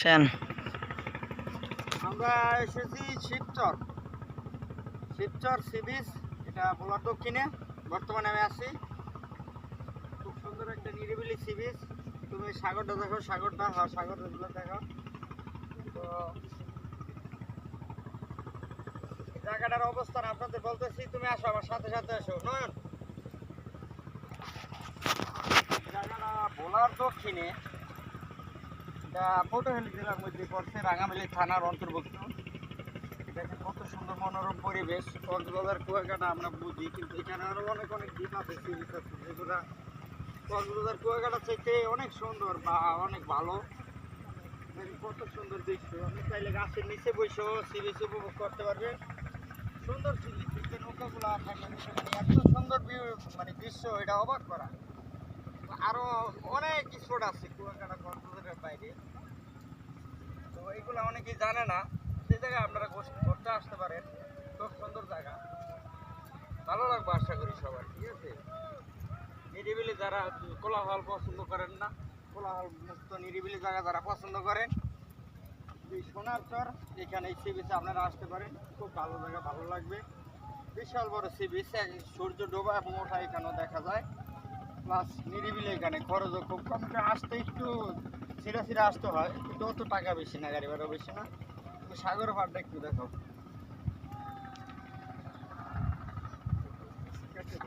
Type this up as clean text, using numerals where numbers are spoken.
Action. আমরা এসেছি Shibchar sea beach, এটা ভোলার দক্ষিণে। বর্তমানে আমি আছি। খুব সুন্দর একটা নিরিবিলি সি বিচ। তুমি সাগরটা দেখো, সাগরটা সাগরগুলো দেখো। তো জায়গাটার অবস্থান আপনাদের বলতেছি, তুমি আসো আমার সাথে সাথে আসো। নয়ন, জায়গাটা ভোলার দক্ষিণে, এটা পটুয়াখালী জেলার মধ্যে পড়ছে, রাঙামাটি থানার অন্তর্ভুক্ত। দেখেন কত সুন্দর মনোরম পরিবেশ। কক্সবাজার কুয়াকাটা আমরা বুঝি, কিন্তু এখানে আরো অনেক অনেক দ্বীপ আছে, সি বিচ আছে, যেগুলো কক্সবাজার কুয়াকাটা চাইতে অনেক সুন্দর বা অনেক ভালো। দেখেন কত সুন্দর দৃশ্য। আপনি চাইলে গাছের নিচে বসেও সি বিচ উপভোগ করতে পারবেন। সুন্দর সি বিচ, যে নৌকাগুলো থাকে সেখানে এত সুন্দর ভিউ, মানে দৃশ্য, এটা অবাক করা। আরো অনেক স্পট আছে কুয়াকাটা কক্সবাজারের বাইরে, তো এইগুলো অনেকেই জানে না। সেই জায়গায় আপনারা ঘুরতে আসতে পারেন। খুব সুন্দর জায়গা, ভালো লাগবে আশা করি সবার। ঠিক আছে, নিরিবিলি যারা কোলাহল পছন্দ করেন না, কোলাহল মুক্ত নিরিবিলি জায়গা যারা পছন্দ করেন, এই সোনার চর, এখানে এই সি বিচে আপনারা আসতে পারেন। খুব ভালো জায়গা, ভালো লাগবে। বিশাল বড় সি বিচ, সূর্য ডোবা এবং ওঠা এখানেও দেখা যায়। প্লাস নিরিবিলি, এখানে খরচও খুব কম। আসতে একটু ছিঁড়া ছিঁড়া আসতে হয়, কিন্তু অত টাকা বেশি না, গাড়ি ভাড়া বেশি না। তুমি সাগর পাড়টা একটু দেখো। ঠিক আছে।